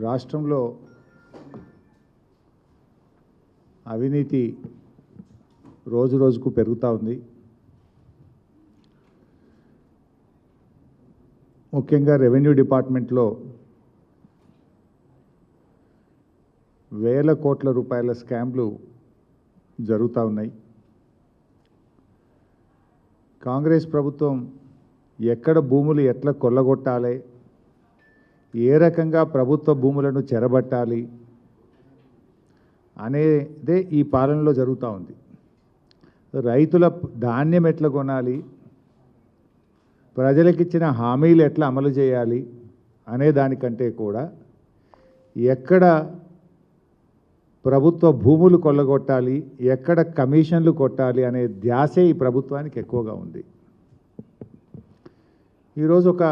రాష్ట్రంలో అవినీతి రోజు రోజుకు పెరుగుతూ ఉంది. ముఖ్యంగా రెవెన్యూ డిపార్ట్మెంట్లో వేల కోట్ల రూపాయల స్కామ్లు జరుగుతూ ఉన్నాయి. కాంగ్రెస్ ప్రభుత్వం ఎక్కడ భూములు ఎట్లా కొల్లగొట్టాలి, ఏ రకంగా ప్రభుత్వ భూములను చెరబట్టాలి అనేదే ఈ పాలనలో జరుగుతూ ఉంది. రైతుల ధాన్యం ఎట్లా కొనాలి, ప్రజలకు ఇచ్చిన హామీలు ఎట్లా అమలు చేయాలి అనే దానికంటే కూడా ఎక్కడ ప్రభుత్వ భూములు కొల్లగొట్టాలి, ఎక్కడ కమిషన్లు కొట్టాలి అనే ధ్యాసే ఈ ప్రభుత్వానికి ఎక్కువగా ఉంది. ఈరోజు ఒక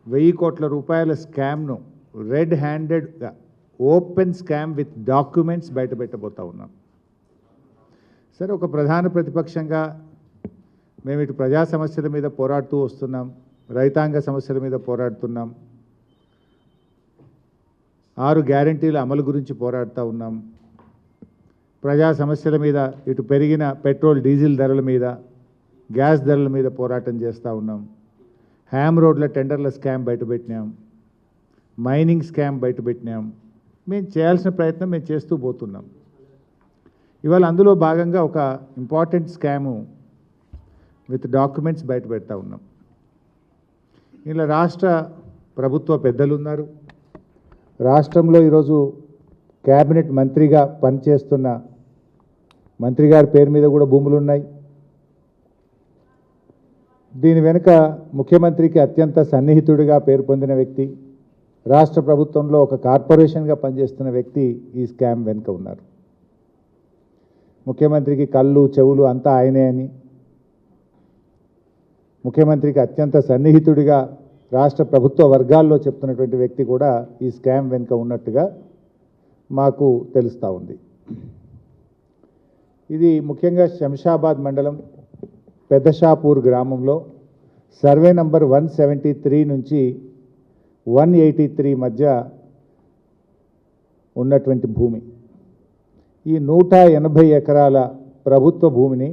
1000 కోట్ల రూపాయల స్కామ్ను రెడ్ హ్యాండెడ్గా ఓపెన్ స్కామ్ విత్ డాక్యుమెంట్స్ బయటపెట్టబోతా ఉన్నాం. సరే, ఒక ప్రధాన ప్రతిపక్షంగా మేము ఇటు ప్రజా సమస్యల మీద పోరాడుతూ వస్తున్నాం, రైతాంగ సమస్యల మీద పోరాడుతున్నాం, 6 గ్యారంటీల అమలు గురించి పోరాడుతూ ఉన్నాం, ప్రజా సమస్యల మీద ఇటు పెరిగిన పెట్రోల్ డీజిల్ ధరల మీద, గ్యాస్ ధరల మీద పోరాటం చేస్తూ ఉన్నాం, హ్యామ్ రోడ్ల టెండర్ల స్కామ్ బయటపెట్టినాం, మైనింగ్ స్కామ్ బయటపెట్టినాం. మేము చేయాల్సిన ప్రయత్నం మేము చేస్తూ పోతున్నాం. ఇవాళ అందులో భాగంగా ఒక ఇంపార్టెంట్ స్కాము విత్ డాక్యుమెంట్స్ బయట పెడతా ఉన్నాం. ఇలా రాష్ట్ర ప్రభుత్వ పెద్దలు ఉన్నారు. రాష్ట్రంలో ఈరోజు క్యాబినెట్ మంత్రిగా పనిచేస్తున్న మంత్రి గారి పేరు మీద కూడా భూములు ఉన్నాయి. దీని వెనుక ముఖ్యమంత్రికి అత్యంత సన్నిహితుడిగా పేరు పొందిన వ్యక్తి, రాష్ట్ర ప్రభుత్వంలో ఒక కార్పొరేషన్గా పనిచేస్తున్న వ్యక్తి ఈ స్కామ్ వెనుక ఉన్నారు. ముఖ్యమంత్రికి కళ్ళు చెవులు అంతా ఆయనే అని, ముఖ్యమంత్రికి అత్యంత సన్నిహితుడిగా రాష్ట్ర ప్రభుత్వ వర్గాల్లో చెప్తున్నటువంటి వ్యక్తి కూడా ఈ స్కామ్ వెనుక ఉన్నట్టుగా మాకు తెలుస్తూ ఉంది. ఇది ముఖ్యంగా శంషాబాద్ మండలం పెద్దషాపూర్ గ్రామంలో సర్వే నంబర్ 173 నుంచి 183 మధ్య ఉన్నటువంటి భూమి. ఈ 180 ఎకరాల ప్రభుత్వ భూమిని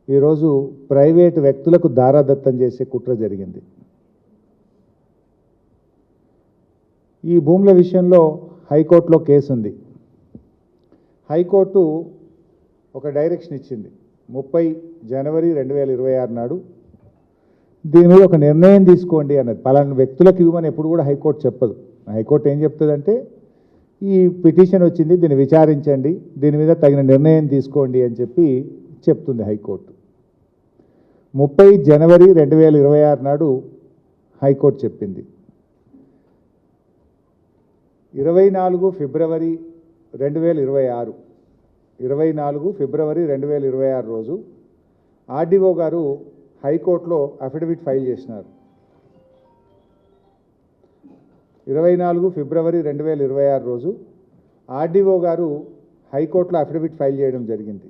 ఈరోజు ప్రైవేటు వ్యక్తులకు దారాదత్తం చేసే కుట్ర జరిగింది. ఈ భూముల విషయంలో హైకోర్టులో కేసు ఉంది. హైకోర్టు ఒక డైరెక్షన్ ఇచ్చింది 30 జనవరి 2026 నాడు. దీని మీద ఒక నిర్ణయం తీసుకోండి అన్నది. పలానా వ్యక్తులకు ఇవ్వమని ఎప్పుడు కూడా హైకోర్టు చెప్పదు. హైకోర్టు ఏం చెప్తుందంటే, ఈ పిటిషన్ వచ్చింది, దీన్ని విచారించండి, దీని మీద తగిన నిర్ణయం తీసుకోండి అని చెప్పి చెప్తుంది హైకోర్టు. 30 జనవరి 2026 నాడు హైకోర్టు చెప్పింది. 24 ఫిబ్రవరి 2026 రోజు ఆర్డీఓ గారు హైకోర్టులో అఫిడవిట్ ఫైల్ చేసినారు. 24 ఫిబ్రవరి 2026 రోజు ఆర్డీఓ గారు హైకోర్టులో అఫిడవిట్ ఫైల్ చేయడం జరిగింది.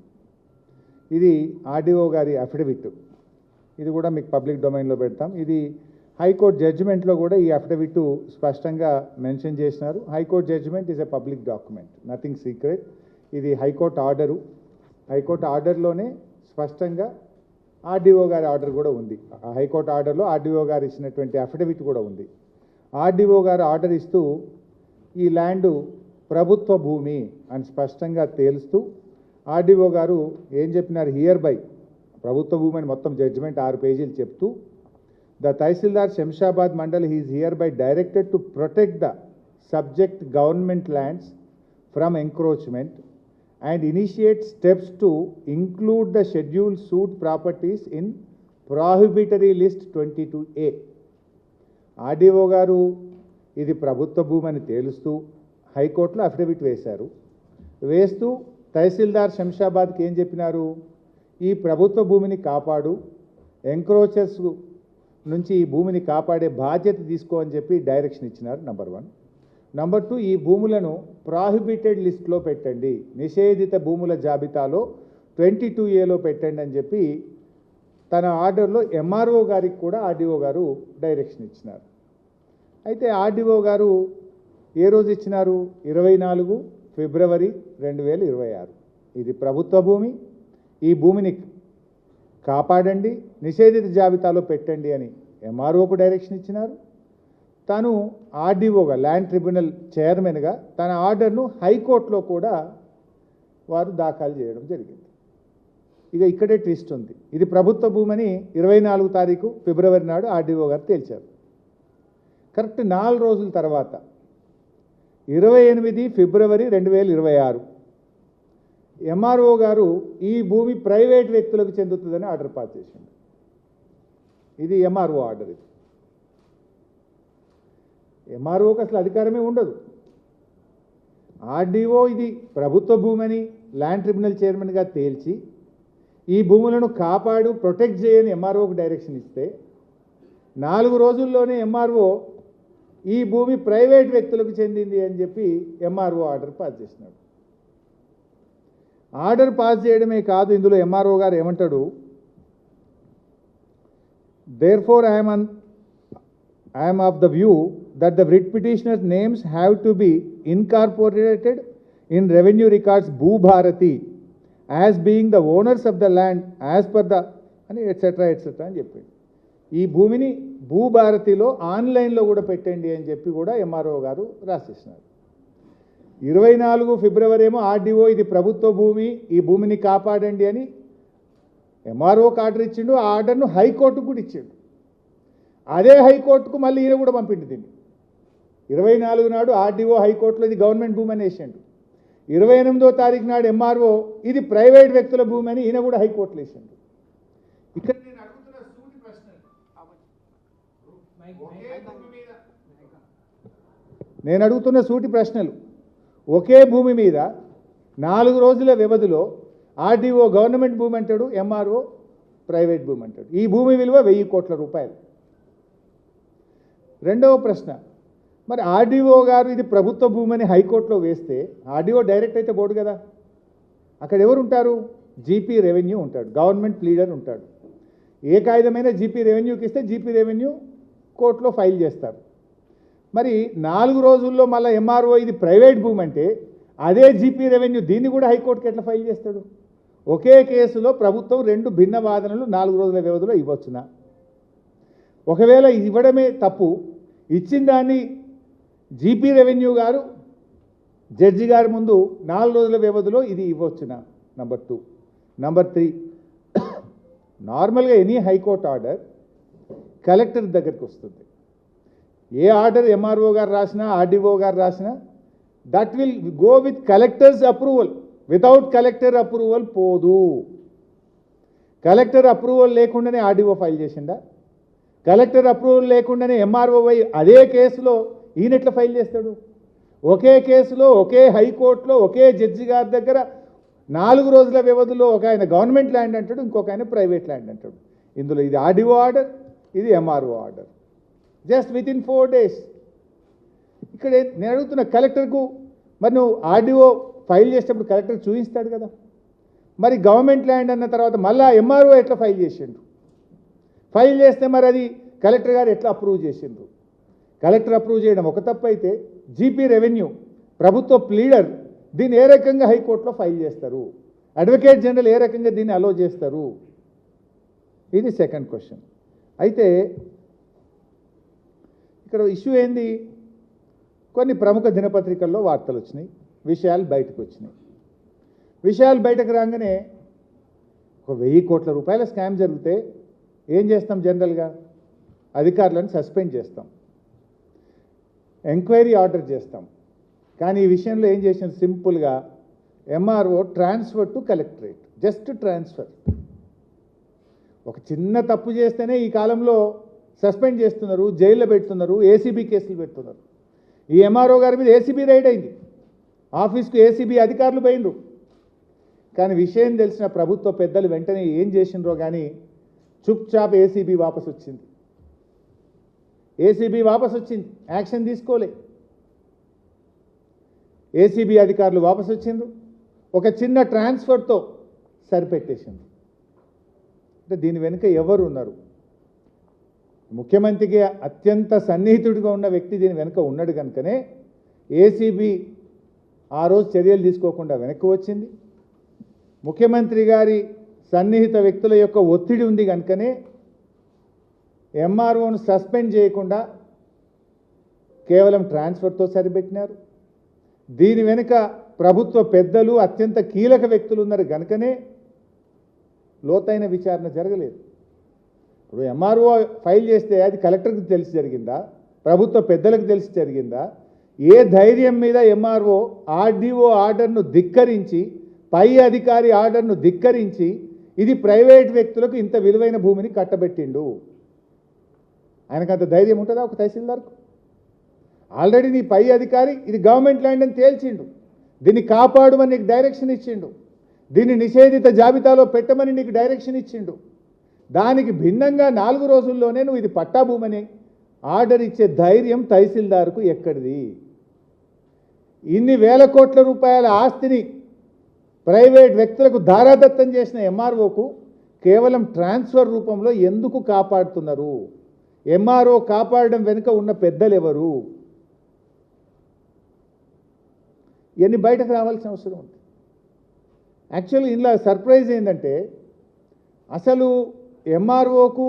ఇది ఆర్డీఓ గారి అఫిడవిట్. ఇది కూడా మీకు పబ్లిక్ డొమైన్లో పెడతాం. ఇది హైకోర్టు జడ్జిమెంట్లో కూడా ఈ అఫిడవిట్ స్పష్టంగా మెన్షన్ చేసినారు. High court judgment is a public document, nothing secret. ఇది హైకోర్టు ఆర్డరు. హైకోర్టు ఆర్డర్లోనే స్పష్టంగా ఆర్డీఓ గారి ఆర్డర్ కూడా ఉంది. హైకోర్టు ఆర్డర్లో ఆర్డీఓ గారు ఇచ్చినటువంటి అఫిడవిట్ కూడా ఉంది. ఆర్డీఓ గారు ఆర్డర్ ఇస్తూ ఈ ల్యాండు ప్రభుత్వ భూమి అని స్పష్టంగా తేలుస్తూ ఆర్డీఓ గారు ఏం చెప్పినారు, హియర్ బై ప్రభుత్వ భూమి అని మొత్తం జడ్జిమెంట్ 6 పేజీలు చెప్తూ, the tahsildar Shamshabad mandal is hereby directed to protect the subject government lands from encroachment and initiate steps to include the scheduled suit properties in prohibitory list 22A. RDO గారు ఇది ప్రభుత్వ భూమి అని తేలుస్తూ హైకోర్టులో అఫిడవిట్ వేశారు. వేస్తూ తహసీల్దార్ శంషాబాద్కి ఏం చెప్పినారు, ఈ ప్రభుత్వ భూమిని కాపాడు, ఎంక్రోచర్స్ నుంచి ఈ భూమిని కాపాడే బాధ్యత తీసుకో అని చెప్పి డైరెక్షన్ ఇచ్చినారు. నంబర్ 1. నంబర్ 2, ఈ భూములను ప్రాహిబిటెడ్ లిస్ట్లో పెట్టండి, నిషేధిత భూముల జాబితాలో 22Aలో పెట్టండి అని చెప్పి తన ఆర్డర్లో ఎంఆర్ఓ గారికి కూడా ఆర్డీఓ గారు డైరెక్షన్ ఇచ్చినారు. అయితే ఆర్డీఓ గారు ఏ రోజు ఇచ్చినారు? 24 ఫిబ్రవరి 2026. ఇది ప్రభుత్వ భూమి, ఈ భూమిని కాపాడండి, నిషేధిత జాబితాలో పెట్టండి అని ఎంఆర్ఓకు డైరెక్షన్ ఇచ్చినారు. తను ఆర్డీఓగా, ల్యాండ్ ట్రిబ్యునల్ చైర్మన్గా తన ఆర్డర్ను హైకోర్టులో కూడా వారు దాఖలు చేయడం జరిగింది. ఇక ఇక్కడే ట్విస్ట్ ఉంది. ఇది ప్రభుత్వ భూమని 24 తారీఖు ఫిబ్రవరి నాడు ఆర్డీఓ గారు తేల్చారు. కరెక్ట్ 4 రోజుల తర్వాత 28 ఫిబ్రవరి 2026 ఎంఆర్ఓ గారు ఈ భూమి ప్రైవేట్ వ్యక్తులకు చెందుతుందని ఆర్డర్ పాస్ చేసింది. ఇది ఎంఆర్ఓ ఆర్డర్. ఇది ఎంఆర్ఓకి అసలు అధికారమే ఉండదు. ఆర్డీఓ ఇది ప్రభుత్వ భూమని ల్యాండ్ ట్రిబ్యునల్ చైర్మన్గా తేల్చి ఈ భూములను కాపాడు, ప్రొటెక్ట్ చేయని ఎంఆర్ఓకి డైరెక్షన్ ఇస్తే 4 రోజుల్లోనే ఎంఆర్ఓ ఈ భూమి ప్రైవేట్ వ్యక్తులకు చెందింది అని చెప్పి ఎంఆర్ఓ ఆర్డర్ పాస్ చేసినాడు. ఆర్డర్ పాస్ చేయడమే కాదు, ఇందులో ఎంఆర్ఓ గారు ఏమంటాడు, therefore I am of the view that the writ petitioner's names have to be incorporated in revenue records Bhubharati as being the owners of the land as per the అని etcetera అని చెప్పింది. ఈ భూమిని భూభారతిలో ఆన్లైన్లో కూడా పెట్టండి అని చెప్పి కూడా ఎంఆర్ఓ గారు రాసేసినారు. 24 ఫిబ్రవరి ఏమో ఆర్డీఓ ఇది ప్రభుత్వ భూమి, ఈ భూమిని కాపాడండి అని ఎంఆర్ఓకి ఆర్డర్ ఇచ్చిండు. ఆ ఆర్డర్ను హైకోర్టుకు కూడా ఇచ్చిండు. అదే హైకోర్టుకు మళ్ళీ ఈయన కూడా పంపిండు దీన్ని. 24 నాడు ఆర్డీఓ హైకోర్టులో ఇది గవర్నమెంట్ భూమి అని వేసిండు. 28వ తారీఖు నాడు ఎంఆర్ఓ ఇది ప్రైవేట్ వ్యక్తుల భూమి అని ఈయన కూడా హైకోర్టులో వేసిండు. ఇక్కడ నేను అడుగుతున్న సూటి ప్రశ్నలు, ఒకే భూమి మీద 4 రోజుల వ్యవధిలో ఆర్డీఓ గవర్నమెంట్ భూమి అంటాడు, ఎంఆర్ఓ ప్రైవేట్ భూమి అంటాడు. ఈ భూమి విలువ 1000 కోట్ల రూపాయలు. రెండవ ప్రశ్న, మరి ఆర్డీఓ గారు ఇది ప్రభుత్వ భూమని హైకోర్టులో వేస్తే ఆర్డీఓ డైరెక్ట్ అయితే పోడు కదా. అక్కడ ఎవరు ఉంటారు? జీపీ రెవెన్యూ ఉంటాడు, గవర్నమెంట్ ప్లీడర్ ఉంటాడు. ఏ కాగితమైనా జీపీ రెవెన్యూకి ఇస్తే జీపీ రెవెన్యూ కోర్టులో ఫైల్ చేస్తారు. మరి 4 రోజుల్లో మళ్ళీ ఎంఆర్ఓ ఇది ప్రైవేట్ భూమి అంటే అదే జీపీ రెవెన్యూ దీన్ని కూడా హైకోర్టుకి ఎట్లా ఫైల్ చేస్తాడు? ఒకే కేసులో ప్రభుత్వం 2 భిన్న వాదనలు 4 రోజుల వ్యవధిలో ఇవ్వచ్చునా? ఒకవేళ ఇవ్వడమే తప్పు, ఇచ్చిన దాన్ని జీపీ రెవెన్యూ గారు జడ్జి గారి ముందు 4 రోజుల వ్యవధిలో ఇది ఇవ్వచ్చునా? నంబర్ 2. నంబర్ 3, నార్మల్గా ఎనీ హైకోర్టు ఆర్డర్ కలెక్టర్ దగ్గరికి వస్తుంది. ఏ ఆర్డర్ ఎంఆర్ఓ గారు రాసినా ఆర్డీఓ గారు రాసినా that will go with collectors approval. Without collector approval పోదు. కలెక్టర్ అప్రూవల్ లేకుండానే ఆర్డీఓ ఫైల్ చేసిందా? కలెక్టర్ అప్రూవల్ లేకుండానే ఎంఆర్ఓ అదే కేసులో ఈయన ఎట్లా ఫైల్ చేస్తాడు? ఒకే కేసులో ఒకే హైకోర్టులో ఒకే జడ్జి గారి దగ్గర 4 రోజుల వ్యవధిలో ఒక ఆయన గవర్నమెంట్ ల్యాండ్ అంటాడు, ఇంకొక ఆయన ప్రైవేట్ ల్యాండ్ అంటాడు. ఇందులో ఇది ఆర్డీఓ ఆర్డర్, ఇది MRO order, just with in 4 days. ఇక్కడ నేను అడుగుతున్న కలెక్టర్కు, మరి నువ్వు ఆర్డీఓ ఫైల్ చేసేటప్పుడు కలెక్టర్ చూపిస్తాడు కదా. మరి గవర్నమెంట్ ల్యాండ్ అన్న తర్వాత మళ్ళీ ఎంఆర్ఓ ఎట్లా ఫైల్ చేసిండు? ఫైల్ చేస్తే మరి అది కలెక్టర్ గారు ఎట్లా అప్రూవ్ చేసిండ్రు? కలెక్టర్ అప్రూవ్ చేయడం ఒక తప్పు అయితే జీపీ రెవెన్యూ ప్రభుత్వ ప్లీడర్ దీన్ని ఏ రకంగా హైకోర్టులో ఫైల్ చేస్తారు? అడ్వకేట్ జనరల్ ఏ రకంగా దీన్ని అలో చేస్తారు? ఇది సెకండ్ క్వశ్చన్. అయితే ఇక్కడ ఇష్యూ ఏంది? కొన్ని ప్రముఖ దినపత్రికల్లో వార్తలు వచ్చినాయి, విషయాలు బయటకు వచ్చినాయి. విషయాలు బయటకు రాగానే ఒక 1000 కోట్ల రూపాయల స్కామ్ జరిగితే ఏం చేస్తాం? జనరల్గా అధికారులను సస్పెండ్ చేస్తాం, ఎంక్వైరీ ఆర్డర్ చేస్తాం. కానీ ఈ విషయంలో ఏం చేసిన? సింపుల్గా MRO transfer to collectorate, just transfer. ఒక చిన్న తప్పు చేస్తేనే ఈ కాలంలో సస్పెండ్ చేస్తున్నారు, జైల్లో పెడుతున్నారు, ఏసీబీ కేసులు పెడుతున్నారు. ఈ ఎంఆర్ఓ గారి మీద ఏసీబీ రైడ్ అయింది, ఆఫీస్కు ఏసీబీ అధికారులు పోయినరు. కానీ విషయం తెలిసిన ప్రభుత్వ పెద్దలు వెంటనే ఏం చేసినరో కానీ చుప్ చాప్ ఏసీబీ వాపసు వచ్చింది. ఏసీబీ వాపసు వచ్చింది, యాక్షన్ తీసుకోలే. ఏసీబీ అధికారులు వాపసు వచ్చిండ్రు, ఒక చిన్న ట్రాన్స్ఫర్తో సరిపెట్టేసింది. అంటే దీని వెనుక ఎవరు ఉన్నారు? ముఖ్యమంత్రికి అత్యంత సన్నిహితుడిగా ఉన్న వ్యక్తి దీని వెనుక ఉన్నాడు కనుకనే ఏసీబీ ఆ రోజు చర్యలు తీసుకోకుండా వెనక్కి వచ్చింది. ముఖ్యమంత్రి గారి సన్నిహిత వ్యక్తుల యొక్క ఒత్తిడి ఉంది కనుకనే ఎంఆర్ఓను సస్పెండ్ చేయకుండా కేవలం ట్రాన్స్ఫర్తో సరిపెట్టినారు. దీని వెనుక ప్రభుత్వ పెద్దలు అత్యంత కీలక వ్యక్తులు ఉన్నారు కనుకనే లోతైన విచారణ జరగలేదు. ఇప్పుడు ఎంఆర్ఓ ఫైల్ చేస్తే అది కలెక్టర్కి తెలిసి జరిగిందా, ప్రభుత్వ పెద్దలకు తెలిసి జరిగిందా? ఏ ధైర్యం మీద ఎంఆర్ఓ ఆర్డీఓ ఆర్డర్ను ధిక్కరించి, పై అధికారి ఆర్డర్ను ధిక్కరించి ఇది ప్రైవేట్ వ్యక్తులకు ఇంత విలువైన భూమిని కట్టబెట్టిండు? ఆయనకంత ధైర్యం ఉంటుందా ఒక తహసీల్దార్కు? ఆల్రెడీ నీ పై అధికారి ఇది గవర్నమెంట్ ల్యాండ్ అని తేల్చిండు, దీన్ని కాపాడమని నీకు డైరెక్షన్ ఇచ్చిండు, దీన్ని నిషేధిత జాబితాలో పెట్టమని నీకు డైరెక్షన్ ఇచ్చిండు. దానికి భిన్నంగా 4 రోజుల్లోనే నువ్వు ఇది పట్టాభూమని ఆర్డర్ ఇచ్చే ధైర్యం తహసీల్దార్కు ఎక్కడిది? ఇన్ని వేల కోట్ల రూపాయల ఆస్తిని ప్రైవేట్ వ్యక్తులకు ధారాదత్తం చేసిన ఎంఆర్ఓకు కేవలం ట్రాన్స్ఫర్ రూపంలో ఎందుకు కాపాడుతున్నారు? ఎంఆర్ఓ కాపాడడం వెనుక ఉన్న పెద్దలు ఎవరు? ఇవన్నీ బయటకు రావాల్సిన అవసరం ఉంది. యాక్చువల్లీ ఇందులో సర్ప్రైజ్ ఏంటంటే అసలు ఎంఆర్ఓకు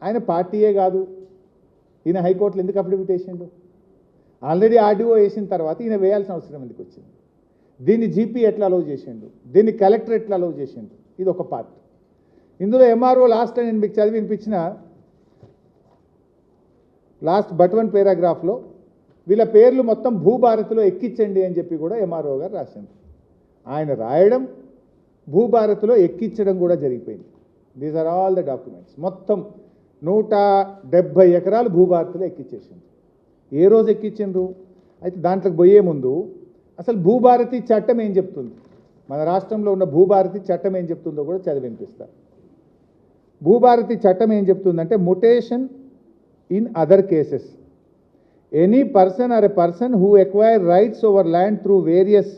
ఆయన పార్టీయే కాదు. ఈయన హైకోర్టులో ఎందుకు అఫిడవిట్ వేసిండు? ఆల్రెడీ ఆర్డీఓ వేసిన తర్వాత ఈయన వేయాల్సిన అవసరం ఎందుకు వచ్చింది? దీన్ని జీపీ ఎట్లా అలౌ చేసిండు? దీన్ని కలెక్టర్ ఎట్లా అలౌ చేసిండు? ఇది ఒక పార్ట్. ఇందులో ఎంఆర్ఓ లాస్ట్ నేను మీకు చదివి వినిపించిన లాస్ట్ బట్ 1 పేరాగ్రాఫ్లో వీళ్ళ పేర్లు మొత్తం భూభారతిలో ఎక్కించండి అని చెప్పి కూడా ఎంఆర్ఓ గారు రాసింది. ఆయన రాయడం, భూభారతిలో ఎక్కించడం కూడా జరిగిపోయింది. These are all the documents. మొత్తం 170 ఎకరాలు భూభారతిలో ఎక్కించేసింది. ఏ రోజు ఎక్కించిండ్రు? అయితే దాంట్లోకి పోయే ముందు అసలు భూభారతి చట్టం ఏం చెప్తుంది, మన రాష్ట్రంలో ఉన్న భూభారతి చట్టం ఏం చెప్తుందో కూడా చదివి వినిపిస్తా. భూభారతి చట్టం ఏం చెప్తుందంటే, mutation in other cases, any person are a person who acquire rights over land through various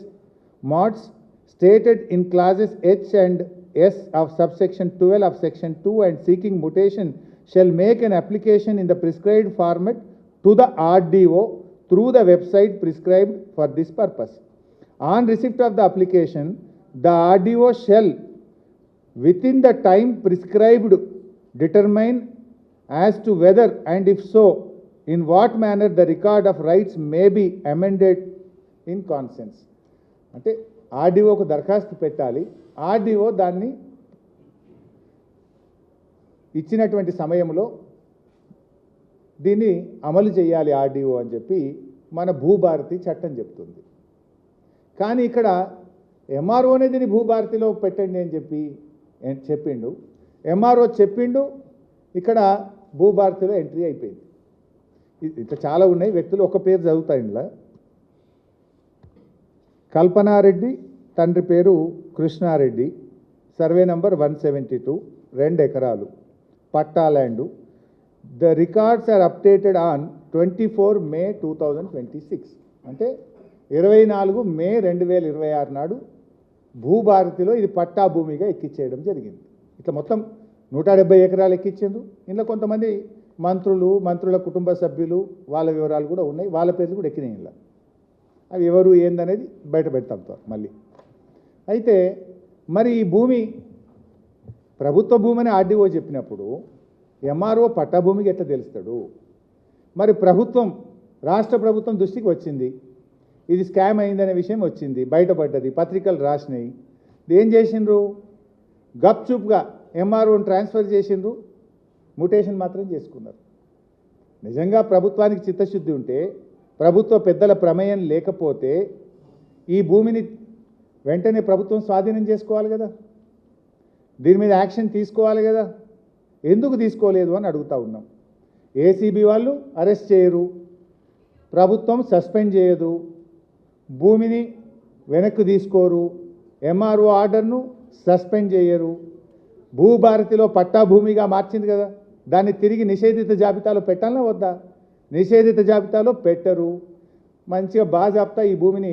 mods stated in clauses H and S of subsection 12 of section 2 and seeking mutation shall make an application in the prescribed format to the RDO through the website prescribed for this purpose. On receipt of the application, the RDO shall within the time prescribed determine as to whether and if so in what manner the record of rights may be amended in consents. అంటే ఆర్డీఓకు దరఖాస్తు పెట్టాలి, RDO దాన్ని ఇచ్చినటువంటి సమయంలో దీన్ని అమలు చేయాలి RDO అని చెప్పి మన భూభారతి చట్టం చెప్తుంది. కానీ ఇక్కడ ఎంఆర్ఓనే దీన్ని భూభారతిలో పెట్టండి అని చెప్పిండు. ఎంఆర్ఓ చెప్పిండు, ఇక్కడ భూభారతిలో ఎంట్రీ అయిపోయింది. ఇట్లా చాలా ఉన్నాయి వ్యక్తులు, ఒక పేరు చదువుతాయి ఇందులో. కల్పనారెడ్డి, తండ్రి పేరు కృష్ణారెడ్డి, సర్వే నంబర్ 172, 2 ఎకరాలు, పట్టా land. The records are updated on 24 May 2026, అంటే 24 మే 2026 నాడు భూభారతిలో ఇది పట్టా భూమిగా ఎక్కించేయడం జరిగింది. ఇట్లా మొత్తం 170 ఎకరాలు ఎక్కించారు. ఇందులో కొంతమంది మంత్రులు, మంత్రుల కుటుంబ సభ్యులు, వాళ్ళ వివరాలు కూడా ఉన్నాయి, వాళ్ళ పేర్లు కూడా ఎక్కినాయి. ఇలా అవి ఎవరు ఏందనేది బయట పెడతాం మళ్ళీ. అయితే మరి ఈ భూమి ప్రభుత్వ భూమిని ఆర్డీఓ చెప్పినప్పుడు ఎంఆర్ఓ పట్టా భూమికి ఎట్లా తెలుస్తాడు? మరి ప్రభుత్వం, రాష్ట్ర ప్రభుత్వం దృష్టికి వచ్చింది, ఇది స్కామ్ అయిందనే విషయం వచ్చింది, బయటపడ్డది, పత్రికలు రాసినాయి. ఏం చేసిండ్రు? గప్చుప్గా ఎంఆర్ఓని ట్రాన్స్ఫర్ చేసిండ్రు, ముటేషన్ మాత్రం చేసుకున్నారు. నిజంగా ప్రభుత్వానికి చిత్తశుద్ధి ఉంటే, ప్రభుత్వ పెద్దల ప్రమేయం లేకపోతే ఈ భూమిని వెంటనే ప్రభుత్వం స్వాధీనం చేసుకోవాలి కదా, దీని మీద యాక్షన్ తీసుకోవాలి కదా. ఎందుకు తీసుకోలేదు అని అడుగుతూ ఉన్నాం. ఏసీబీ వాళ్ళు అరెస్ట్ చేయరు, ప్రభుత్వం సస్పెండ్ చేయదు, భూమిని వెనక్కి తీసుకోరు, ఎంఆర్ఓ ఆర్డర్ను సస్పెండ్ చేయరు, భూభారతిలో పట్టా భూమిగా మార్చింది కదా, దాన్ని తిరిగి నిషేధిత జాబితాలో పెట్టాలన్నా వద్దా? నిషేధిత జాబితాలో పెట్టరు. మంచిగా బాజాప్తా ఈ భూమిని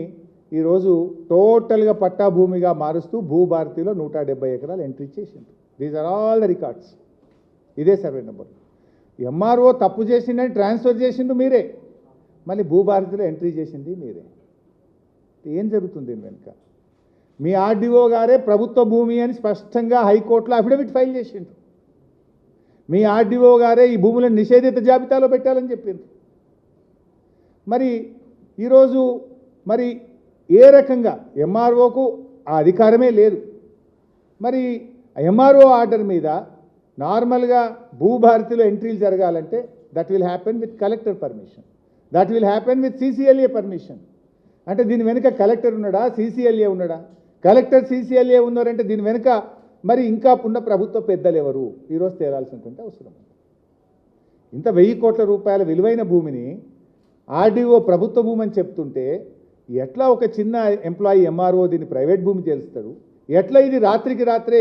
ఈరోజు టోటల్గా పట్టా భూమిగా మారుస్తూ భూభారతిలో 170 ఎకరాలు ఎంట్రీ చేసింది. These are all the records. ఇదే సర్వే నెంబర్. ఎంఆర్ఓ తప్పు చేసిండని ట్రాన్స్ఫర్ చేసిండు మీరే, మళ్ళీ భూభారతిలో ఎంట్రీ చేసింది మీరే. ఏం జరుగుతుంది దీని వెనుక? మీ ఆర్డీఓ గారే ప్రభుత్వ భూమి అని స్పష్టంగా హైకోర్టులో అఫిడవిట్ ఫైల్ చేసిండు. మీ ఆర్డీఓ గారే ఈ భూములను నిషేధిత జాబితాలో పెట్టాలని చెప్పింది. మరి ఈరోజు మరి ఏ రకంగా ఎంఆర్ఓకు ఆ అధికారమే లేదు. మరి ఎంఆర్ఓ ఆర్డర్ మీద నార్మల్గా భూభారతిలో ఎంట్రీలు జరగాలంటే that will happen with collector permission, that will happen with CCLA permission. అంటే దీని వెనుక కలెక్టర్ ఉన్నాడా, CCLA ఉన్నాడా? కలెక్టర్ CCLA ఉన్నారంటే దీని వెనుక మరి ఇంకా ఉన్న ప్రభుత్వ పెద్దలు ఎవరు ఈరోజు తేలాల్సినటువంటి అవసరం. ఇంత 1000 కోట్ల రూపాయల విలువైన భూమిని ఆర్డీఓ ప్రభుత్వ భూమి అని చెప్తుంటే ఎట్లా ఒక చిన్న ఎంప్లాయీ ఎంఆర్ఓ దీన్ని ప్రైవేట్ భూమి తెలుస్తాడు? ఎట్లా ఇది రాత్రికి రాత్రే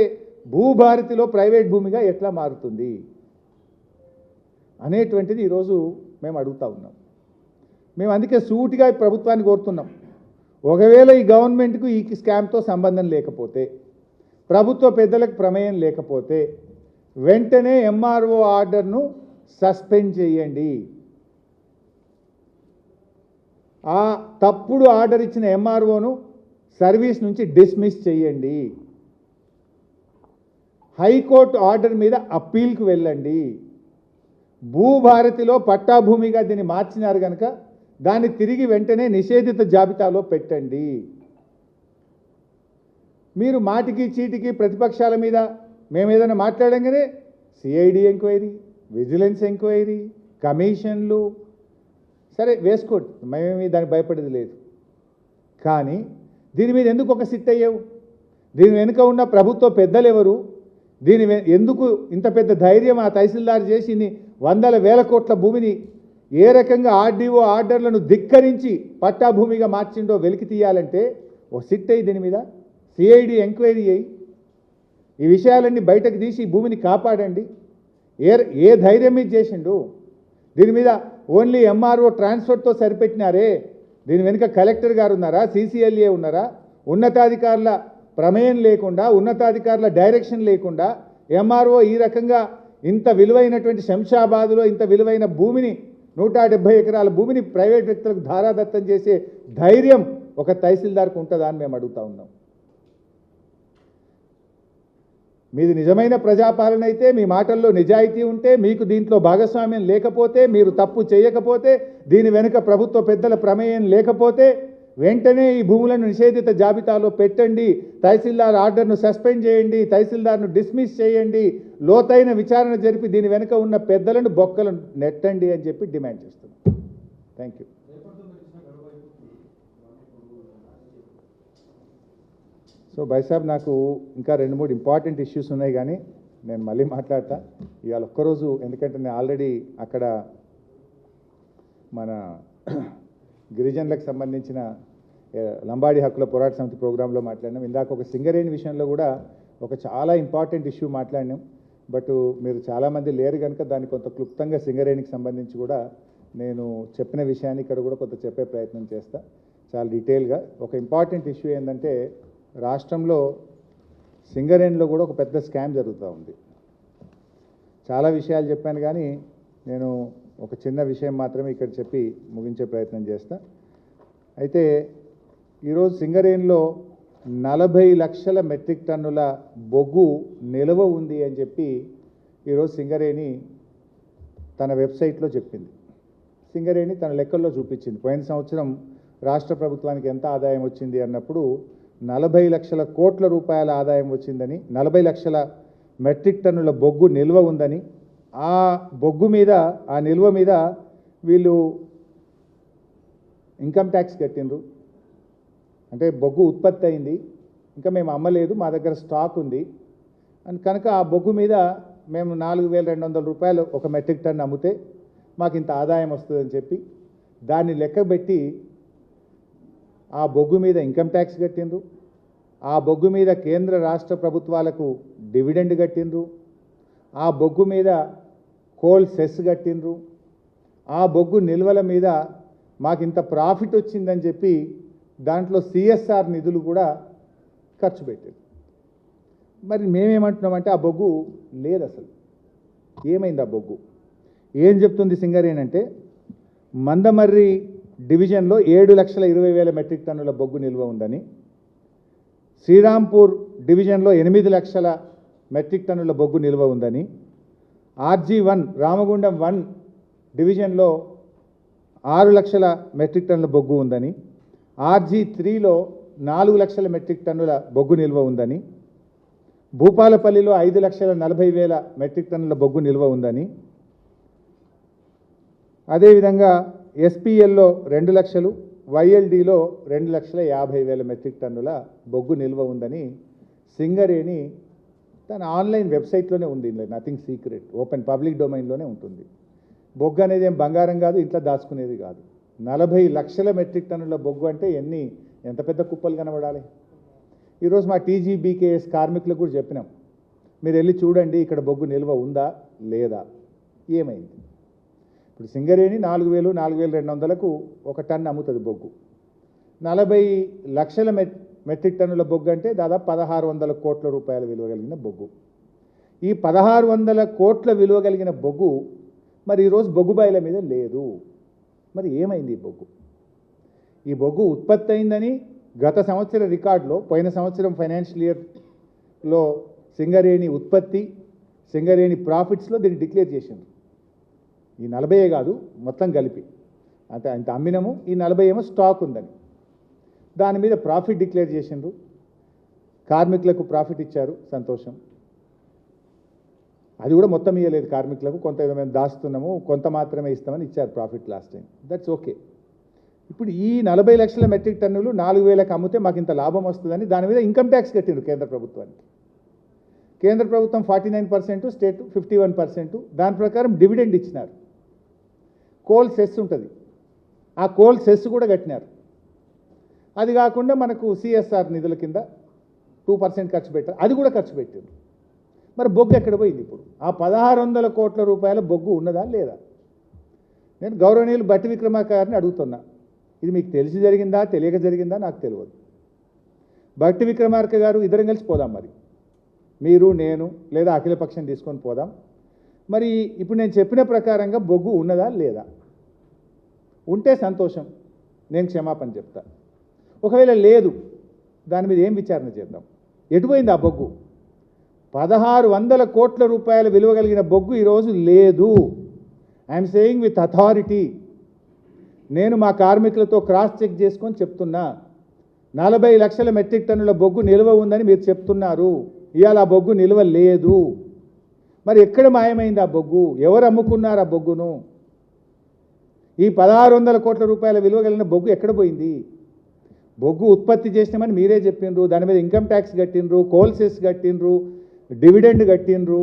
భూభారతిలో ప్రైవేట్ భూమిగా ఎట్లా మారుతుంది అనేటువంటిది ఈరోజు మేము అడుగుతా ఉన్నాం. మేము అందుకే సూటిగా ప్రభుత్వాన్ని కోరుతున్నాం, ఒకవేళ ఈ గవర్నమెంట్కు ఈ స్కామ్తో సంబంధం లేకపోతే, ప్రభుత్వ పెద్దలకు ప్రమేయం లేకపోతే వెంటనే ఎంఆర్ఓ ఆర్డర్ను సస్పెండ్ చేయండి. ఆ తప్పుడు ఆర్డర్ ఇచ్చిన ఎంఆర్ఓను సర్వీస్ నుంచి డిస్మిస్ చేయండి. హైకోర్టు ఆర్డర్ మీద అప్పీల్కి వెళ్ళండి. భూభారతిలో పట్టాభూమిగా దీన్ని మార్చినారు కనుక దాన్ని తిరిగి వెంటనే నిషేధిత జాబితాలో పెట్టండి. మీరు మాటికి చీటికి ప్రతిపక్షాల మీద మేము ఏదైనా మాట్లాడంగానే CID ఎంక్వైరీ, విజిలెన్స్ ఎంక్వైరీ, కమిషన్లు, సరే వేసుకోండి, మేమేమి దానికి భయపడేది లేదు. కానీ దీని మీద ఎందుకు ఒక సిట్ అయ్యావు? దీని వెనుక ఉన్న ప్రభుత్వ పెద్దలు ఎవరు? ఎందుకు ఇంత పెద్ద ధైర్యం ఆ తహసీల్దార్ చేసి ఇన్ని వందల వేల కోట్ల భూమిని ఏ రకంగా ఆర్డీఓ ఆర్డర్లను ధిక్కరించి పట్టాభూమిగా మార్చిండో వెలికి తీయాలంటే ఒక సిట్ అయ్యి దీని మీద CID ఎంక్వైరీ అయ్యి ఈ విషయాలన్నీ బయటకు తీసి భూమిని కాపాడండి. ఏ ధైర్యం మీద చేసిండు? దీని మీద ఓన్లీ ఎంఆర్ఓ ట్రాన్స్ఫర్తో సరిపెట్టినారే. దీని వెనుక కలెక్టర్ గారు ఉన్నారా, CCLA ఉన్నారా? ఉన్నతాధికారుల ప్రమేయం లేకుండా, ఉన్నతాధికారుల డైరెక్షన్ లేకుండా ఎంఆర్ఓ ఈ రకంగా ఇంత విలువైనటువంటి శంషాబాదులో ఇంత విలువైన భూమిని 170 ఎకరాల భూమిని ప్రైవేట్ వ్యక్తులకు ధారాదత్తం చేసే ధైర్యం ఒక తహసీల్దార్కు ఉంటుందా అని మేము అడుగుతా ఉన్నాం. మీది నిజమైన ప్రజాపాలన అయితే, మీ మాటల్లో నిజాయితీ ఉంటే, మీకు దీంట్లో భాగస్వామ్యం లేకపోతే, మీరు తప్పు చేయకపోతే, దీని వెనుక ప్రభుత్వ పెద్దల ప్రమేయం లేకపోతే వెంటనే ఈ భూములను నిషేధిత జాబితాలో పెట్టండి. తహసీల్దార్ ఆర్డర్ను సస్పెండ్ చేయండి, తహసీల్దార్ను డిస్మిస్ చేయండి, లోతైన విచారణ జరిపి దీని వెనుక ఉన్న పెద్దలను బొక్కలను నెట్టండి అని చెప్పి డిమాండ్ చేస్తున్నాం. Thank you. సో బైసాబ్, నాకు ఇంకా 2-3 ఇంపార్టెంట్ ఇష్యూస్ ఉన్నాయి, కానీ నేను మళ్ళీ మాట్లాడతా ఇవాళ ఒక్కరోజు. ఎందుకంటే నేను ఆల్రెడీ అక్కడ మన గిరిజనులకు సంబంధించిన లంబాడి హక్కుల పోరాట సమితి ప్రోగ్రాంలో మాట్లాడినాం. ఇందాక ఒక సింగరేణి విషయంలో కూడా ఒక చాలా ఇంపార్టెంట్ ఇష్యూ మాట్లాడినాం. బట్ మీరు చాలామంది లేరు కనుక దాన్ని కొంత క్లుప్తంగా సింగరేణికి సంబంధించి కూడా నేను చెప్పిన విషయాన్ని ఇక్కడ కూడా కొంత చెప్పే ప్రయత్నం చేస్తా చాలా డీటెయిల్గా. ఒక ఇంపార్టెంట్ ఇష్యూ ఏంటంటే, రాష్ట్రంలో సింగరేణిలో కూడా ఒక పెద్ద స్కామ్ జరుగుతూ ఉంది. చాలా విషయాలు చెప్పాను, కానీ నేను ఒక చిన్న విషయం మాత్రమే ఇక్కడ చెప్పి ముగించే ప్రయత్నం చేస్తా. అయితే ఈరోజు సింగరేణిలో 40 లక్షల మెట్రిక్ టన్నుల బొగ్గు నిల్వ ఉంది అని చెప్పి ఈరోజు సింగరేణి తన వెబ్సైట్లో చెప్పింది. సింగరేణి తన లెక్కల్లో చూపించింది. పోయిన సంవత్సరం రాష్ట్ర ప్రభుత్వానికి ఎంత ఆదాయం వచ్చింది అన్నప్పుడు 40 లక్షల కోట్ల రూపాయల ఆదాయం వచ్చిందని, 40 లక్షల మెట్రిక్ టన్నుల బొగ్గు నిల్వ ఉందని, ఆ బొగ్గు మీద, ఆ నిల్వ మీద వీళ్ళు ఇన్కమ్ ట్యాక్స్ కట్టిండ్రు. అంటే బొగ్గు ఉత్పత్తి అయింది, ఇంకా మేము అమ్మలేదు, మా దగ్గర స్టాక్ ఉంది అని కనుక ఆ బొగ్గు మీద మేము 4,200 రూపాయలు ఒక మెట్రిక్ టన్ అమ్మితే మాకు ఇంత ఆదాయం వస్తుందని చెప్పి దాన్ని లెక్కబెట్టి ఆ బొగ్గు మీద ఇన్కమ్ ట్యాక్స్ కట్టిండ్రు. ఆ బొగ్గు మీద కేంద్ర రాష్ట్ర ప్రభుత్వాలకు డివిడెండ్ కట్టిండ్రు. ఆ బొగ్గు మీద కోల్ సెస్ కట్టిండ్రు. ఆ బొగ్గు నిల్వల మీద మాకు ఇంత ప్రాఫిట్ వచ్చిందని చెప్పి దాంట్లో CSR నిధులు కూడా ఖర్చు పెట్టారు. మరి మేమేమంటున్నామంటే ఆ బొగ్గు లేదు, అసలు ఏమైంది ఆ బొగ్గు? ఏం చెప్తుంది సింగరేణి అంటే, మందమర్రి డివిజన్లో 7,20,000 మెట్రిక్ టన్నుల బొగ్గు నిల్వ ఉందని, శ్రీరాంపూర్ డివిజన్లో 8,00,000 మెట్రిక్ టన్నుల బొగ్గు నిల్వ ఉందని, RG1 రామగుండం 1 డివిజన్లో 6,00,000 మెట్రిక్ టన్నుల బొగ్గు ఉందని, RG3లో 4,00,000 మెట్రిక్ టన్నుల బొగ్గు నిల్వ ఉందని, భూపాలపల్లిలో 5,40,000 మెట్రిక్ టన్నుల బొగ్గు నిల్వ ఉందని, అదేవిధంగా SPLలో 2,00,000, YLDలో 2,50,000 మెట్రిక్ టన్నుల బొగ్గు నిల్వ ఉందని సింగరేణి తన ఆన్లైన్ వెబ్సైట్లోనే ఉంది. నథింగ్ సీక్రెట్, ఓపెన్ పబ్లిక్ డొమైన్లోనే ఉంటుంది. బొగ్గు అనేది ఏం బంగారం కాదు, ఇంట్లో దాచుకునేది కాదు. 40,00,000 మెట్రిక్ టన్నుల బొగ్గు అంటే ఎంత పెద్ద కుప్పలు కనబడాలి. ఈరోజు మా TGBKS కార్మికులకు కూడా చెప్పినాం, మీరు వెళ్ళి చూడండి ఇక్కడ బొగ్గు నిల్వ ఉందా లేదా, ఏమైంది. ఇప్పుడు సింగరేణి 4,000, 4,200కు ఒక టన్ను అమ్ముతుంది బొగ్గు. 40,00,000 మెట్రిక్ టన్నుల బొగ్గు అంటే దాదాపు 1,600 కోట్ల రూపాయల విలువ కలిగిన బొగ్గు. ఈ 1,600 కోట్ల విలువ కలిగిన బొగ్గు మరి ఈరోజు బొగ్గు బాయిల మీద లేదు. మరి ఏమైంది ఈ బొగ్గు? ఈ బొగ్గు ఉత్పత్తి అయిందని గత సంవత్సర రికార్డులో, పోయిన సంవత్సరం ఫైనాన్షియల్ ఇయర్లో సింగరేణి ఉత్పత్తి, సింగరేణి ప్రాఫిట్స్లో దీన్ని డిక్లేర్ చేసింది. ఈ 40 కాదు, మొత్తం కలిపి అంటే అంత అమ్మినము, ఈ 40 ఏమో స్టాక్ ఉందని దాని మీద ప్రాఫిట్ డిక్లేర్ చేసిండ్రు. కార్మికులకు ప్రాఫిట్ ఇచ్చారు, సంతోషం. అది కూడా మొత్తం ఇవ్వలేదు కార్మికులకు, కొంత మేము దాస్తున్నాము, కొంత మాత్రమే ఇస్తామని ఇచ్చారు profit last time. That's okay. ఇప్పుడు ఈ 40,00,000 మెట్రిక్ టన్నులు 4,000కి అమ్మితే మాకు ఇంత లాభం వస్తుందని దాని మీద ఇన్కమ్ ట్యాక్స్ కట్టిండ్రు కేంద్ర ప్రభుత్వానికి. కేంద్ర ప్రభుత్వం 49%, స్టేట్ 51%. దాని ప్రకారం డివిడెండ్ ఇచ్చినారు. కోల్ సెస్ ఉంటుంది, ఆ కోల్ సెస్ కూడా కట్టినారు. అది కాకుండా మనకు CSR నిధుల కింద 2% ఖర్చు పెట్టారు, అది కూడా ఖర్చు పెట్టారు. మరి బొగ్గు ఎక్కడ పోయింది? ఇప్పుడు ఆ 1,600 కోట్ల రూపాయల బొగ్గు ఉన్నదా లేదా? నేను గౌరవనీయులు బట్టి విక్రమార్క గారిని అడుగుతున్నా, ఇది మీకు తెలిసి జరిగిందా తెలియక జరిగిందా నాకు తెలియదు. బట్టి విక్రమార్క గారు ఇద్దరం కలిసి పోదాం, మరి మీరు నేను లేదా అఖిలపక్షం తీసుకొని పోదాం. మరి ఇప్పుడు నేను చెప్పిన ప్రకారంగా బొగ్గు ఉన్నదా లేదా? ఉంటే సంతోషం, నేను క్షమాపణ చెప్తా. ఒకవేళ లేదు, దాని మీద ఏం విచారణ చేద్దాం. ఎటుపోయింది ఆ బొగ్గు? 1,600 కోట్ల రూపాయల విలువ కలిగిన బొగ్గు ఈరోజు లేదు. I'm saying with authority. నేను మా కార్మికులతో క్రాస్ చెక్ చేసుకొని చెప్తున్నా, 40,00,000 మెట్రిక్ టన్నుల బొగ్గు నిల్వ ఉందని మీరు చెప్తున్నారు. ఇవాళ ఆ బొగ్గు నిల్వ లేదు. మరి ఎక్కడ మాయమైంది ఆ బొగ్గు? ఎవరు అమ్ముకున్నారు ఆ బొగ్గును? ఈ 1,600 కోట్ల రూపాయల విలువ కలిగిన బొగ్గు ఎక్కడ పోయింది? బొగ్గు ఉత్పత్తి చేసినామని మీరే చెప్పిండ్రు, దాని మీద ఇన్కమ్ ట్యాక్స్ కట్టిండ్రు, కోల్ సెస్ కట్టిండ్రు, డివిడెండ్ కట్టిండ్రు,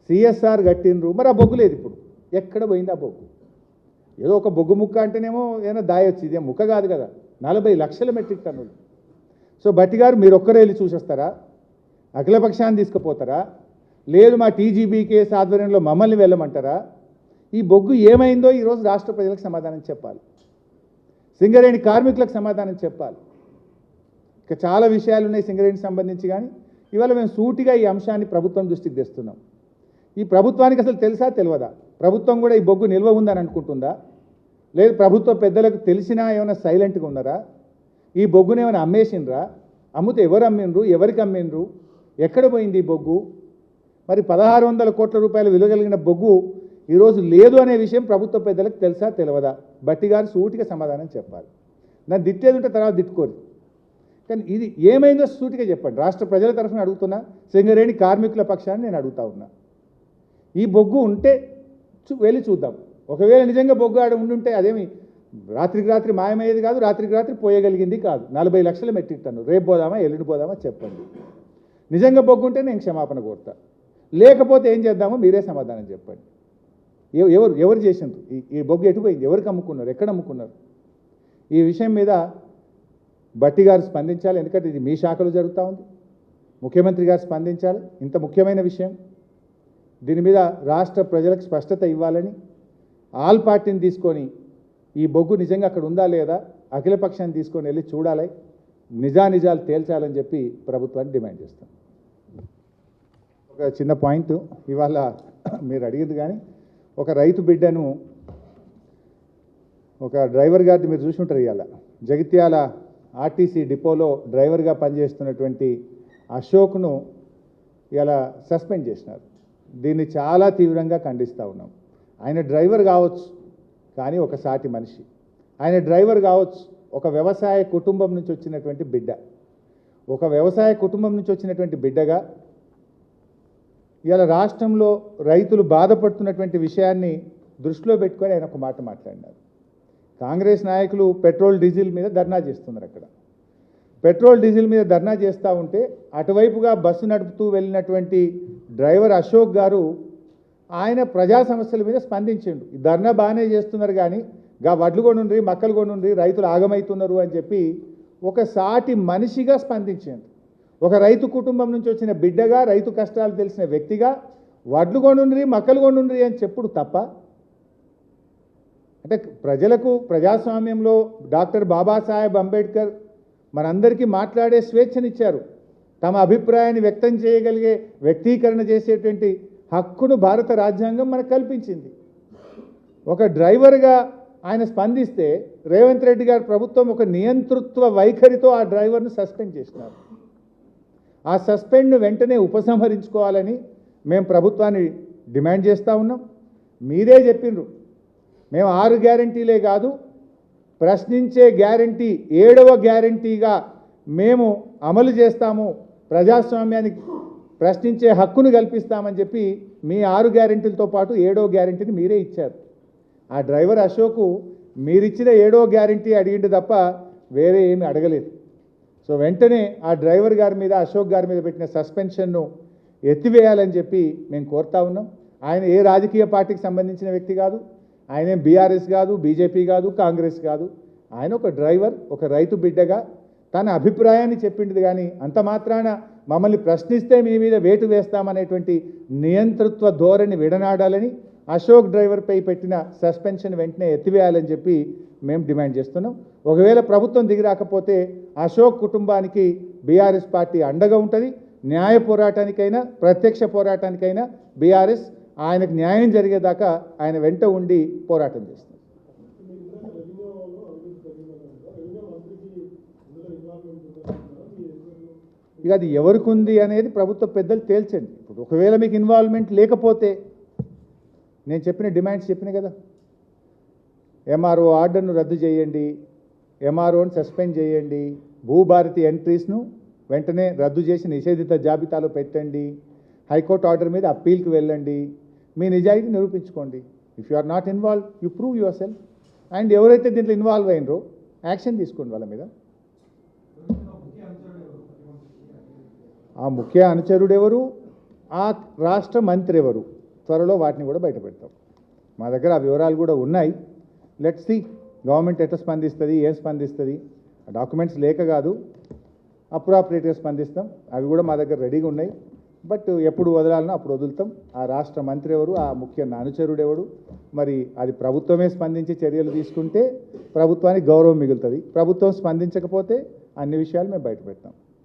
CSR కట్టిండ్రు. మరి ఆ బొగ్గు లేదు. ఇప్పుడు ఎక్కడ పోయింది ఆ బొగ్గు? ఏదో ఒక బొగ్గు ముక్క అంటేనేమో ఏమైనా దాయొచ్చు, ఇదే ముక్క కాదు కదా, 40,00,000 మెట్రిక్ టన్నులు. సో బట్టి గారు మీరు ఒక్కరే వెళ్ళి చూసేస్తారా? అఖిలపక్షాన్ని తీసుకుపోతారా? లేదు మా TGBKS ఆధ్వర్యంలో మమ్మల్ని వెళ్ళమంటారా? ఈ బొగ్గు ఏమైందో ఈరోజు రాష్ట్ర ప్రజలకు సమాధానం చెప్పాలి, సింగరేణి కార్మికులకు సమాధానం చెప్పాలి. ఇక చాలా విషయాలు ఉన్నాయి సింగరేణికి సంబంధించి, కానీ ఇవాళ మేము సూటిగా ఈ అంశాన్ని ప్రభుత్వం దృష్టికి తెస్తున్నాం. ఈ ప్రభుత్వానికి అసలు తెలుసా తెలియదా? ప్రభుత్వం కూడా ఈ బొగ్గు నిల్వ ఉందని అనుకుంటుందా? లేదు ప్రభుత్వ పెద్దలకు తెలిసినా ఏమైనా సైలెంట్గా ఉన్నారా? ఈ బొగ్గును ఏమైనా అమ్మేసిండ్రా? అమ్మితే ఎవరు అమ్మిండ్రు? ఎవరికి అమ్మిండ్రు? ఎక్కడ పోయింది ఈ బొగ్గు? మరి 1,600 కోట్ల రూపాయల విలువ కలిగిన బొగ్గు ఈరోజు లేదు అనే విషయం ప్రభుత్వ పెద్దలకు తెలుసా తెలియదా? బట్టి గారు సూటిగా సమాధానం చెప్పాలి. నన్ను తిట్టేది ఉంటే తర్వాత తిట్టుకోరు, కానీ ఇది ఏమైందో సూటిగా చెప్పండి. రాష్ట్ర ప్రజల తరఫున అడుగుతున్నా, సింగరేణి కార్మికుల పక్షాన్ని నేను అడుగుతా ఉన్నా. ఈ బొగ్గు ఉంటే వెళ్ళి చూద్దాం. ఒకవేళ నిజంగా బొగ్గు ఆడ ఉండుంటే అదేమి రాత్రికి రాత్రి మాయమయ్యేది కాదు, రాత్రికి రాత్రి పోయగలిగింది కాదు. 40,00,000 మెట్రిక్ టన్ను. రేపు పోదామా ఎల్లుండి పోదామా చెప్పండి. నిజంగా బొగ్గు ఉంటే నేను క్షమాపణ కోరుతా, లేకపోతే ఏం చేద్దామో మీరే సమాధానం చెప్పండి. ఎవరు చేసిండ్రు? ఈ బొగ్గు ఎటుపోయింది? ఎవరికి అమ్ముకున్నారు? ఎక్కడ అమ్ముకున్నారు? ఈ విషయం మీద బట్టి గారు స్పందించాలి, ఎందుకంటే ఇది మీ శాఖలో జరుగుతూ ఉంది. ముఖ్యమంత్రి గారు స్పందించాలి. ఇంత ముఖ్యమైన విషయం, దీని మీద రాష్ట్ర ప్రజలకు స్పష్టత ఇవ్వాలని ఆల్ పార్టీని తీసుకొని ఈ బొగ్గు నిజంగా అక్కడ ఉందా లేదా అఖిలపక్షాన్ని తీసుకొని వెళ్ళి చూడాలి, నిజానిజాలు తేల్చాలని చెప్పి ప్రభుత్వాన్ని డిమాండ్ చేస్తాం. ఒక చిన్న పాయింట్ ఇవాళ మీరు అడిగింది, కానీ ఒక రైతు బిడ్డను ఒక డ్రైవర్ గారిని మీరు చూసి ఉంటారు. ఇవాళ జగిత్యాల ఆర్టీసీ డిపోలో డ్రైవర్గా పనిచేస్తున్నటువంటి అశోక్ను ఇలా సస్పెండ్ చేసినారు. దీన్ని చాలా తీవ్రంగా ఖండిస్తూ ఉన్నాం. ఆయన డ్రైవర్ కావచ్చు, కానీ ఒక సాటి మనిషి. ఆయన డ్రైవర్ కావచ్చు, ఒక వ్యవసాయ కుటుంబం నుంచి వచ్చినటువంటి బిడ్డ. ఒక వ్యవసాయ కుటుంబం నుంచి వచ్చినటువంటి బిడ్డగా ఇవాళ రాష్ట్రంలో రైతులు బాధపడుతున్నటువంటి విషయాన్ని దృష్టిలో పెట్టుకొని ఆయన ఒక మాట మాట్లాడినారు. కాంగ్రెస్ నాయకులు పెట్రోల్ డీజిల్ మీద ధర్నా చేస్తున్నారు. అక్కడ పెట్రోల్ డీజిల్ మీద ధర్నా చేస్తూ ఉంటే అటువైపుగా బస్సు నడుపుతూ వెళ్ళినటువంటి డ్రైవర్ అశోక్ గారు ఆయన ప్రజా సమస్యల మీద స్పందించిండు. ఈ ధర్నా బాగానే చేస్తున్నారు, కానీ వడ్లు కొనుండ్రి, మక్కలు కొనుండ్రి, రైతులు ఆగమవుతున్నారు అని చెప్పి ఒక సాటి మనిషిగా స్పందించిండు. ఒక రైతు కుటుంబం నుంచి వచ్చిన బిడ్డగా, రైతు కష్టాలు తెలిసిన వ్యక్తిగా వడ్లు కొనుండ్రి, మక్కలు కొనుండ్రి అని చెప్పుడు తప్ప, అంటే ప్రజలకు ప్రజాస్వామ్యంలో డాక్టర్ బాబాసాహెబ్ అంబేద్కర్ మనందరికీ మాట్లాడే స్వేచ్ఛనిచ్చారు. తమ అభిప్రాయాన్ని వ్యక్తం చేయగలిగే, వ్యక్తీకరణ చేసేటువంటి హక్కును భారత రాజ్యాంగం మనకు కల్పించింది. ఒక డ్రైవర్గా ఆయన స్పందిస్తే రేవంత్ రెడ్డి గారి ప్రభుత్వం ఒక నియంతృత్వ వైఖరితో ఆ డ్రైవర్ను సస్పెండ్ చేసినారు. ఆ సస్పెండ్ను వెంటనే ఉపసంహరించుకోవాలని మేము ప్రభుత్వాన్ని డిమాండ్ చేస్తూ ఉన్నాం. మీరే చెప్పిండ్రు, మేము 6 గ్యారంటీలే కాదు, ప్రశ్నించే గ్యారంటీ 7వ గ్యారంటీగా మేము అమలు చేస్తాము, ప్రజాస్వామ్యానికి ప్రశ్నించే హక్కును కల్పిస్తామని చెప్పి మీ 6 గ్యారంటీలతో పాటు 7వ గ్యారంటీని మీరే ఇచ్చారు. ఆ డ్రైవర్ అశోక్ మీరిచ్చిన 7వ గ్యారంటీ అడిగిండు తప్ప వేరే ఏమీ అడగలేదు. సో వెంటనే ఆ డ్రైవర్ గారి మీద, అశోక్ గారి మీద పెట్టిన సస్పెన్షన్ను ఎత్తివేయాలని చెప్పి మేము కోరుతా ఉన్నాం. ఆయన ఏ రాజకీయ పార్టీకి సంబంధించిన వ్యక్తి కాదు. ఆయన బీఆర్ఎస్ కాదు, బీజేపీ కాదు, కాంగ్రెస్ కాదు. ఆయన ఒక డ్రైవర్, ఒక రైతు బిడ్డగా తన అభిప్రాయాన్ని చెప్పింది. కానీ అంత మాత్రాన మమ్మల్ని ప్రశ్నిస్తే మీ మీద వేటు వేస్తామనేటువంటి నియంతృత్వ ధోరణి విడనాడాలని, అశోక్ డ్రైవర్పై పెట్టిన సస్పెన్షన్ వెంటనే ఎత్తివేయాలని చెప్పి మేము డిమాండ్ చేస్తున్నాం. ఒకవేళ ప్రభుత్వం దిగి రాకపోతే అశోక్ కుటుంబానికి బీఆర్ఎస్ పార్టీ అండగా ఉంటుంది. న్యాయ పోరాటానికైనా, ప్రత్యక్ష పోరాటానికైనా బీఆర్ఎస్ ఆయనకు న్యాయం జరిగేదాకా ఆయన వెంట ఉండి పోరాటం చేస్తుంది. ఇక అది ఎవరికి ఉంది అనేది ప్రభుత్వ పెద్దలు తేల్చండి. ఇప్పుడు ఒకవేళ మీకు ఇన్వాల్వ్మెంట్ లేకపోతే నేను చెప్పిన డిమాండ్స్ చెప్పిన కదా, ఎంఆర్ఓ ఆర్డర్ను రద్దు చేయండి, ఎంఆర్ఓని సస్పెండ్ చేయండి, భూభారతి ఎంట్రీస్ను వెంటనే రద్దు చేసి నిషేధిత జాబితాలో పెట్టండి, హైకోర్టు ఆర్డర్ మీద అప్పీల్కి వెళ్ళండి, మీ నిజాయితీ నిరూపించుకోండి. If you are not involve, you prove yourself. And ఎవరైతే దీంట్లో ఇన్వాల్వ్ అయినరో యాక్షన్ తీసుకోండి వాళ్ళ మీద. ఆ ముఖ్య అనుచరుడు ఎవరు, ఆ రాష్ట్ర మంత్రి ఎవరు, త్వరలో వాటిని కూడా బయటపెడతాం. మా దగ్గర ఆ వివరాలు కూడా ఉన్నాయి. లెట్స్ సీ గవర్నమెంట్ ఎట్లా స్పందిస్తుంది, ఏం స్పందిస్తుంది. డాక్యుమెంట్స్ లేక కాదు, అప్రాప్రియేట్గా స్పందిస్తాం. అవి కూడా మా దగ్గర రెడీగా ఉన్నాయి. బట్ ఎప్పుడు వదలాలనో అప్పుడు వదులుతాం. ఆ రాష్ట్ర మంత్రి ఎవరు, ఆ ముఖ్య అనుచరుడు ఎవడు, మరి అది ప్రభుత్వమే స్పందించి చర్యలు తీసుకుంటే ప్రభుత్వానికి గౌరవం మిగులుతుంది. ప్రభుత్వం స్పందించకపోతే అన్ని విషయాలు మేము బయటపెడతాం.